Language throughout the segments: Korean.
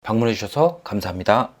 방문해 주셔서 감사합니다.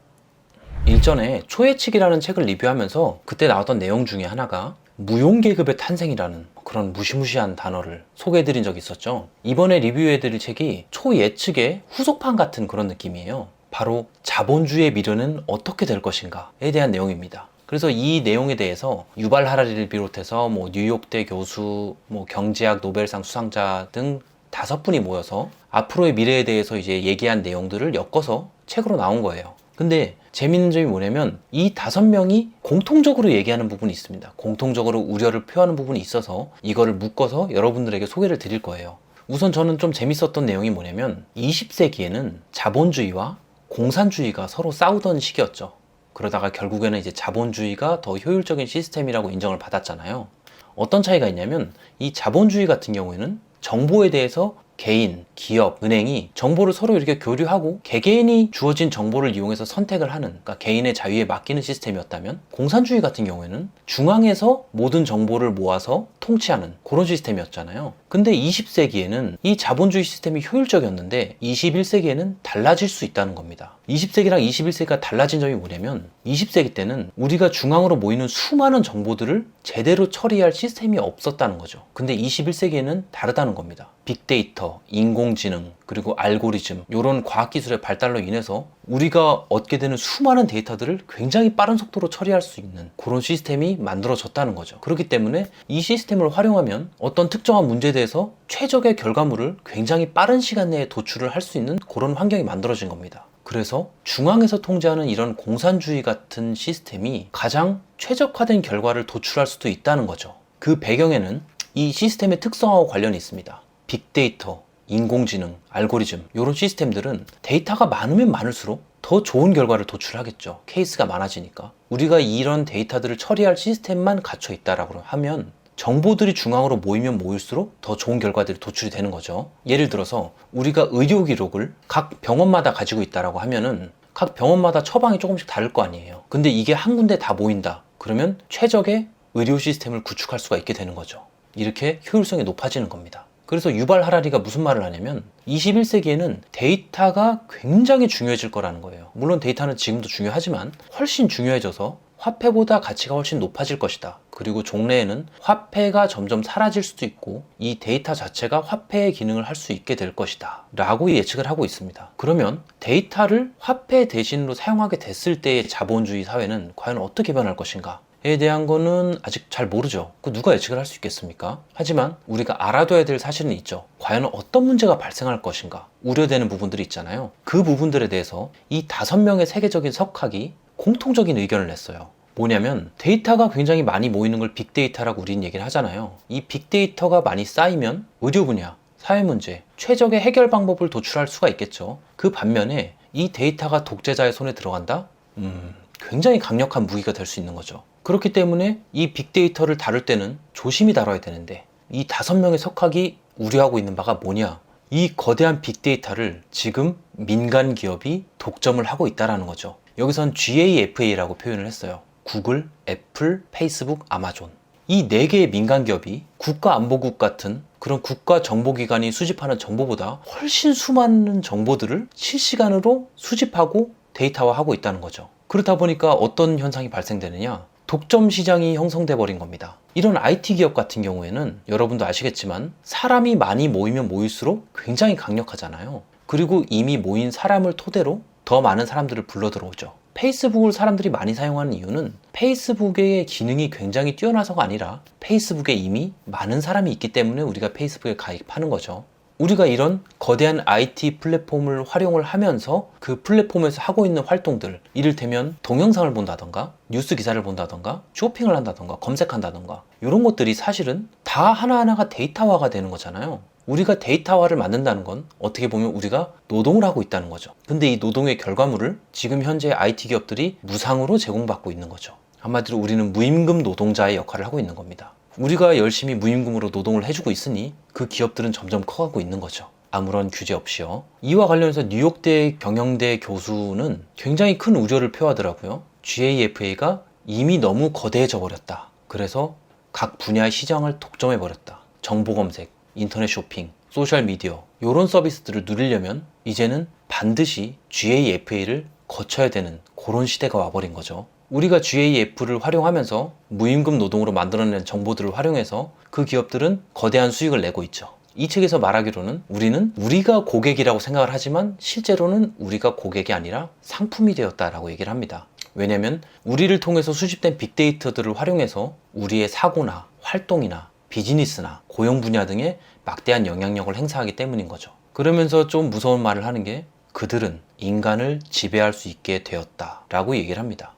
일전에 초예측이라는 책을 리뷰하면서 그때 나왔던 내용 중에 하나가 무용계급의 탄생이라는 그런 무시무시한 단어를 소개해드린 적이 있었죠. 이번에 리뷰해드릴 책이 초예측의 후속판 같은 그런 느낌이에요. 바로 자본주의의 미래는 어떻게 될 것인가에 대한 내용입니다. 그래서 이 내용에 대해서 유발 하라리를 비롯해서 뉴욕대 교수, 경제학 노벨상 수상자 등 5분이 모여서 앞으로의 미래에 대해서 이제 얘기한 내용들을 엮어서 책으로 나온 거예요. 근데 재밌는 점이 뭐냐면 이 5명이 공통적으로 얘기하는 부분이 있습니다. 공통적으로 우려를 표하는 부분이 있어서 이거를 묶어서 여러분들에게 소개를 드릴 거예요. 우선 저는 좀 재밌었던 내용이 뭐냐면 20세기에는 자본주의와 공산주의가 서로 싸우던 시기였죠. 그러다가 결국에는 이제 자본주의가 더 효율적인 시스템이라고 인정을 받았잖아요. 어떤 차이가 있냐면 이 자본주의 같은 경우에는 정보에 대해서 개인, 기업, 은행이 정보를 서로 이렇게 교류하고 개개인이 주어진 정보를 이용해서 선택을 하는, 그러니까 개인의 자유에 맡기는 시스템이었다면, 공산주의 같은 경우에는 중앙에서 모든 정보를 모아서 통치하는 그런 시스템이었잖아요. 근데 20세기에는 이 자본주의 시스템이 효율적이었는데 21세기에는 달라질 수 있다는 겁니다. 20세기랑 21세기가 달라진 점이 뭐냐면 20세기 때는 우리가 중앙으로 모이는 수많은 정보들을 제대로 처리할 시스템이 없었다는 거죠. 근데 21세기에는 다르다는 겁니다. 빅데이터, 인공지능, 그리고 알고리즘, 이런 과학기술의 발달로 인해서 우리가 얻게 되는 수많은 데이터들을 굉장히 빠른 속도로 처리할 수 있는 그런 시스템이 만들어졌다는 거죠. 그렇기 때문에 이 시스템을 활용하면 어떤 특정한 문제에 대해서 최적의 결과물을 굉장히 빠른 시간 내에 도출을 할 수 있는 그런 환경이 만들어진 겁니다. 그래서 중앙에서 통제하는 이런 공산주의 같은 시스템이 가장 최적화된 결과를 도출할 수도 있다는 거죠. 그 배경에는 이 시스템의 특성하고 관련이 있습니다. 빅데이터, 인공지능, 알고리즘, 이런 시스템들은 데이터가 많으면 많을수록 더 좋은 결과를 도출하겠죠. 케이스가 많아지니까. 우리가 이런 데이터들을 처리할 시스템만 갖춰 있다라고 하면 정보들이 중앙으로 모이면 모일수록 더 좋은 결과들이 도출이 되는 거죠. 예를 들어서 우리가 의료 기록을 각 병원마다 가지고 있다라고 하면은 각 병원마다 처방이 조금씩 다를 거 아니에요. 근데 이게 한 군데 다 모인다. 그러면 최적의 의료 시스템을 구축할 수가 있게 되는 거죠. 이렇게 효율성이 높아지는 겁니다. 그래서 유발 하라리가 무슨 말을 하냐면 21세기에는 데이터가 굉장히 중요해질 거라는 거예요. 물론 데이터는 지금도 중요하지만 훨씬 중요해져서 화폐보다 가치가 훨씬 높아질 것이다. 그리고 종래에는 화폐가 점점 사라질 수도 있고 이 데이터 자체가 화폐의 기능을 할 수 있게 될 것이다 라고 예측을 하고 있습니다. 그러면 데이터를 화폐 대신으로 사용하게 됐을 때의 자본주의 사회는 과연 어떻게 변할 것인가? 에 대한 거는 아직 잘 모르죠. 그 누가 예측을 할 수 있겠습니까? 하지만 우리가 알아둬야 될 사실은 있죠. 과연 어떤 문제가 발생할 것인가? 우려되는 부분들이 있잖아요. 그 부분들에 대해서 이 5명의 세계적인 석학이 공통적인 의견을 냈어요. 뭐냐면 데이터가 굉장히 많이 모이는 걸 빅데이터라고 우리는 얘기를 하잖아요. 이 빅데이터가 많이 쌓이면 의료 분야, 사회 문제, 최적의 해결 방법을 도출할 수가 있겠죠. 그 반면에 이 데이터가 독재자의 손에 들어간다? 굉장히 강력한 무기가 될 수 있는 거죠. 그렇기 때문에 이 빅데이터를 다룰 때는 조심히 다뤄야 되는데 이 5명의 석학이 우려하고 있는 바가 뭐냐? 이 거대한 빅데이터를 지금 민간 기업이 독점을 하고 있다는 거죠. 여기선 GAFA라고 표현을 했어요. 구글, 애플, 페이스북, 아마존. 이 4개의 민간 기업이 국가안보국 같은 그런 국가정보기관이 수집하는 정보보다 훨씬 수많은 정보들을 실시간으로 수집하고 데이터화하고 있다는 거죠. 그렇다 보니까 어떤 현상이 발생되느냐? 독점 시장이 형성돼 버린 겁니다. 이런 IT 기업 같은 경우에는 여러분도 아시겠지만 사람이 많이 모이면 모일수록 굉장히 강력하잖아요. 그리고 이미 모인 사람을 토대로 더 많은 사람들을 불러 들어오죠. 페이스북을 사람들이 많이 사용하는 이유는 페이스북의 기능이 굉장히 뛰어나서가 아니라 페이스북에 이미 많은 사람이 있기 때문에 우리가 페이스북에 가입하는 거죠. 우리가 이런 거대한 IT 플랫폼을 활용을 하면서 그 플랫폼에서 하고 있는 활동들, 이를테면 동영상을 본다던가 뉴스 기사를 본다던가 쇼핑을 한다던가 검색한다던가 이런 것들이 사실은 다 하나하나가 데이터화가 되는 거잖아요. 우리가 데이터화를 만든다는 건 어떻게 보면 우리가 노동을 하고 있다는 거죠. 근데 이 노동의 결과물을 지금 현재 IT 기업들이 무상으로 제공받고 있는 거죠. 한마디로 우리는 무임금 노동자의 역할을 하고 있는 겁니다. 우리가 열심히 무임금으로 노동을 해주고 있으니 그 기업들은 점점 커가고 있는 거죠. 아무런 규제 없이요. 이와 관련해서 뉴욕대 경영대 교수는 굉장히 큰 우려를 표하더라고요. GAFA가 이미 너무 거대해져 버렸다. 그래서 각 분야의 시장을 독점해 버렸다. 정보 검색, 인터넷 쇼핑, 소셜미디어 이런 서비스들을 누리려면 이제는 반드시 GAFA를 거쳐야 되는 그런 시대가 와버린 거죠. 우리가 GAF를 활용하면서 무임금 노동으로 만들어낸 정보들을 활용해서 그 기업들은 거대한 수익을 내고 있죠. 이 책에서 말하기로는 우리는 우리가 고객이라고 생각을 하지만 실제로는 우리가 고객이 아니라 상품이 되었다라고 얘기를 합니다. 왜냐하면 우리를 통해서 수집된 빅데이터들을 활용해서 우리의 사고나 활동이나 비즈니스나 고용 분야 등에 막대한 영향력을 행사하기 때문인 거죠. 그러면서 좀 무서운 말을 하는 게 그들은 인간을 지배할 수 있게 되었다라고 얘기를 합니다.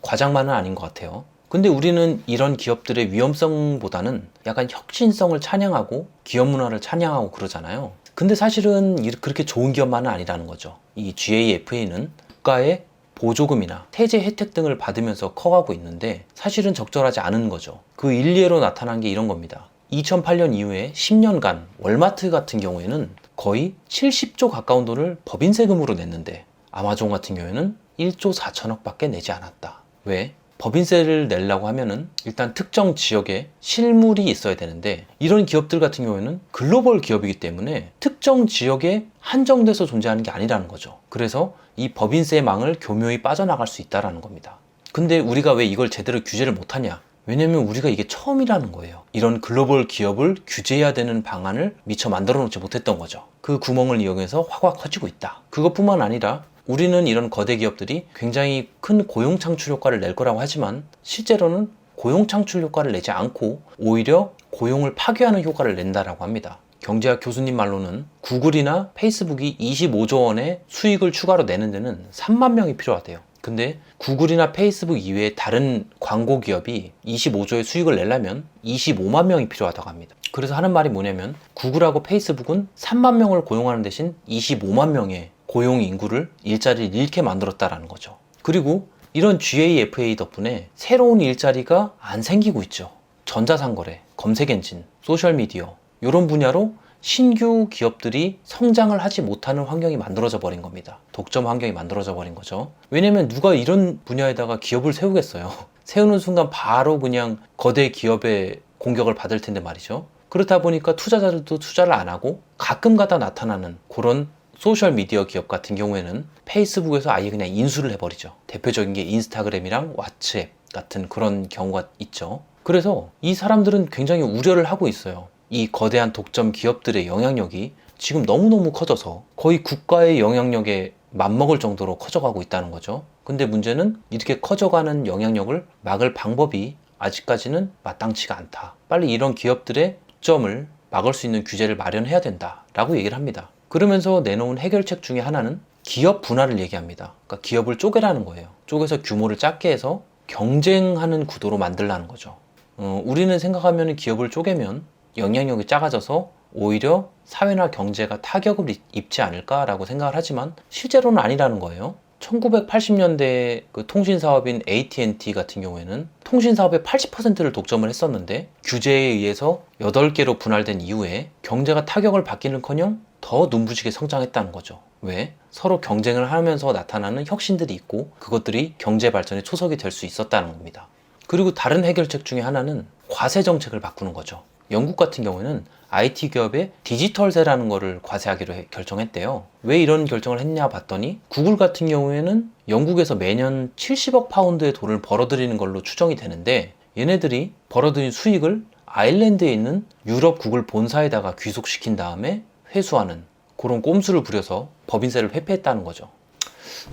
과장만은 아닌 것 같아요. 근데 우리는 이런 기업들의 위험성보다는 약간 혁신성을 찬양하고 기업 문화를 찬양하고 그러잖아요. 근데 사실은 그렇게 좋은 기업만은 아니라는 거죠. 이 GAFA는 국가의 보조금이나 세제 혜택 등을 받으면서 커가고 있는데 사실은 적절하지 않은 거죠. 그 일례로 나타난 게 이런 겁니다. 2008년 이후에 10년간 월마트 같은 경우에는 거의 70조 가까운 돈을 법인 세금으로 냈는데 아마존 같은 경우에는 1조 4천억 밖에 내지 않았다. 왜? 법인세를 내려고 하면은 일단 특정 지역에 실물이 있어야 되는데 이런 기업들 같은 경우에는 글로벌 기업이기 때문에 특정 지역에 한정돼서 존재하는 게 아니라는 거죠. 그래서 이 법인세 망을 교묘히 빠져나갈 수 있다는 겁니다. 근데 우리가 왜 이걸 제대로 규제를 못하냐? 왜냐면 우리가 이게 처음이라는 거예요. 이런 글로벌 기업을 규제해야 되는 방안을 미처 만들어 놓지 못했던 거죠. 그 구멍을 이용해서 확 커지고 있다. 그것뿐만 아니라 우리는 이런 거대 기업들이 굉장히 큰 고용 창출 효과를 낼 거라고 하지만 실제로는 고용 창출 효과를 내지 않고 오히려 고용을 파괴하는 효과를 낸다라고 합니다. 경제학 교수님 말로는 구글이나 페이스북이 25조 원의 수익을 추가로 내는 데는 3만 명이 필요하대요. 근데 구글이나 페이스북 이외에 다른 광고 기업이 25조의 수익을 내려면 25만 명이 필요하다고 합니다. 그래서 하는 말이 뭐냐면 구글하고 페이스북은 3만 명을 고용하는 대신 25만 명의 고용 인구를 일자리를 잃게 만들었다라는 거죠. 그리고 이런 GAFA 덕분에 새로운 일자리가 안 생기고 있죠. 전자상거래, 검색엔진, 소셜미디어 이런 분야로 신규 기업들이 성장을 하지 못하는 환경이 만들어져 버린 겁니다. 독점 환경이 만들어져 버린 거죠. 왜냐면 누가 이런 분야에다가 기업을 세우겠어요. 세우는 순간 바로 그냥 거대 기업의 공격을 받을 텐데 말이죠. 그렇다 보니까 투자자들도 투자를 안 하고 가끔 가다 나타나는 그런 소셜미디어 기업 같은 경우에는 페이스북에서 아예 그냥 인수를 해버리죠. 대표적인 게 인스타그램이랑 왓츠앱 같은 그런 경우가 있죠. 그래서 이 사람들은 굉장히 우려를 하고 있어요. 이 거대한 독점 기업들의 영향력이 지금 너무너무 커져서 거의 국가의 영향력에 맞먹을 정도로 커져가고 있다는 거죠. 근데 문제는 이렇게 커져가는 영향력을 막을 방법이 아직까지는 마땅치가 않다. 빨리 이런 기업들의 독점을 막을 수 있는 규제를 마련해야 된다라고 얘기를 합니다. 그러면서 내놓은 해결책 중에 하나는 기업 분할을 얘기합니다. 그러니까 기업을 쪼개라는 거예요. 쪼개서 규모를 작게 해서 경쟁하는 구도로 만들라는 거죠. 우리는 생각하면 기업을 쪼개면 영향력이 작아져서 오히려 사회나 경제가 타격을 입지 않을까라고 생각을 하지만 실제로는 아니라는 거예요. 1980년대 그 통신사업인 AT&T 같은 경우에는 통신사업의 80%를 독점을 했었는데 규제에 의해서 8개로 분할된 이후에 경제가 타격을 받기는커녕 더 눈부시게 성장했다는 거죠. 왜? 서로 경쟁을 하면서 나타나는 혁신들이 있고 그것들이 경제 발전의 초석이 될 수 있었다는 겁니다. 그리고 다른 해결책 중에 하나는 과세 정책을 바꾸는 거죠. 영국 같은 경우에는 IT 기업의 디지털세라는 거를 과세하기로 결정했대요. 왜 이런 결정을 했냐 봤더니 구글 같은 경우에는 영국에서 매년 70억 파운드의 돈을 벌어들이는 걸로 추정이 되는데 얘네들이 벌어들인 수익을 아일랜드에 있는 유럽 구글 본사에다가 귀속시킨 다음에 회수하는 그런 꼼수를 부려서 법인세를 회피했다는 거죠.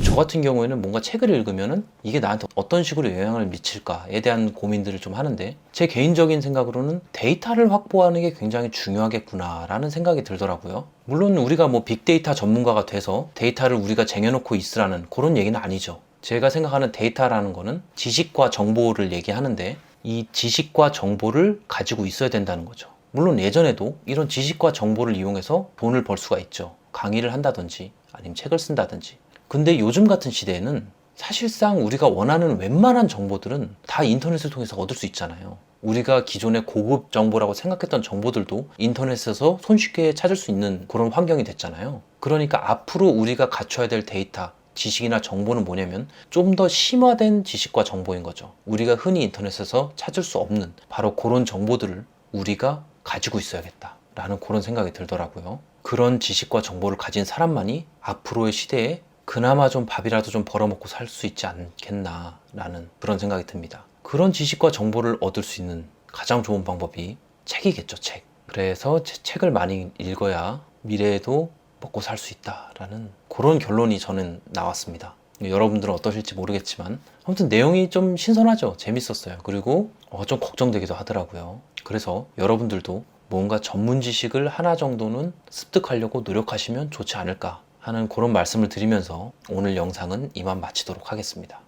저 같은 경우에는 뭔가 책을 읽으면은 이게 나한테 어떤 식으로 영향을 미칠까에 대한 고민들을 좀 하는데 제 개인적인 생각으로는 데이터를 확보하는 게 굉장히 중요하겠구나 라는 생각이 들더라고요. 물론 우리가 뭐 빅데이터 전문가가 돼서 데이터를 우리가 쟁여놓고 있으라는 그런 얘기는 아니죠. 제가 생각하는 데이터라는 거는 지식과 정보를 얘기하는데 이 지식과 정보를 가지고 있어야 된다는 거죠. 물론 예전에도 이런 지식과 정보를 이용해서 돈을 벌 수가 있죠. 강의를 한다든지 아니면 책을 쓴다든지. 근데 요즘 같은 시대에는 사실상 우리가 원하는 웬만한 정보들은 다 인터넷을 통해서 얻을 수 있잖아요. 우리가 기존의 고급 정보라고 생각했던 정보들도 인터넷에서 손쉽게 찾을 수 있는 그런 환경이 됐잖아요. 그러니까 앞으로 우리가 갖춰야 될 데이터, 지식이나 정보는 뭐냐면 좀 더 심화된 지식과 정보인 거죠. 우리가 흔히 인터넷에서 찾을 수 없는 바로 그런 정보들을 우리가 가지고 있어야겠다. 라는 그런 생각이 들더라고요. 그런 지식과 정보를 가진 사람만이 앞으로의 시대에 그나마 좀 밥이라도 좀 벌어먹고 살 수 있지 않겠나 라는 그런 생각이 듭니다. 그런 지식과 정보를 얻을 수 있는 가장 좋은 방법이 책이겠죠, 책. 그래서 책을 많이 읽어야 미래에도 먹고 살 수 있다라는 그런 결론이 저는 나왔습니다. 여러분들은 어떠실지 모르겠지만 아무튼 내용이 좀 신선하죠. 재밌었어요. 그리고 좀 걱정되기도 하더라고요. 그래서 여러분들도 뭔가 전문 지식을 하나 정도는 습득하려고 노력하시면 좋지 않을까 하는 그런 말씀을 드리면서 오늘 영상은 이만 마치도록 하겠습니다.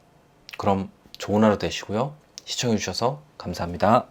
그럼 좋은 하루 되시고요. 시청해주셔서 감사합니다.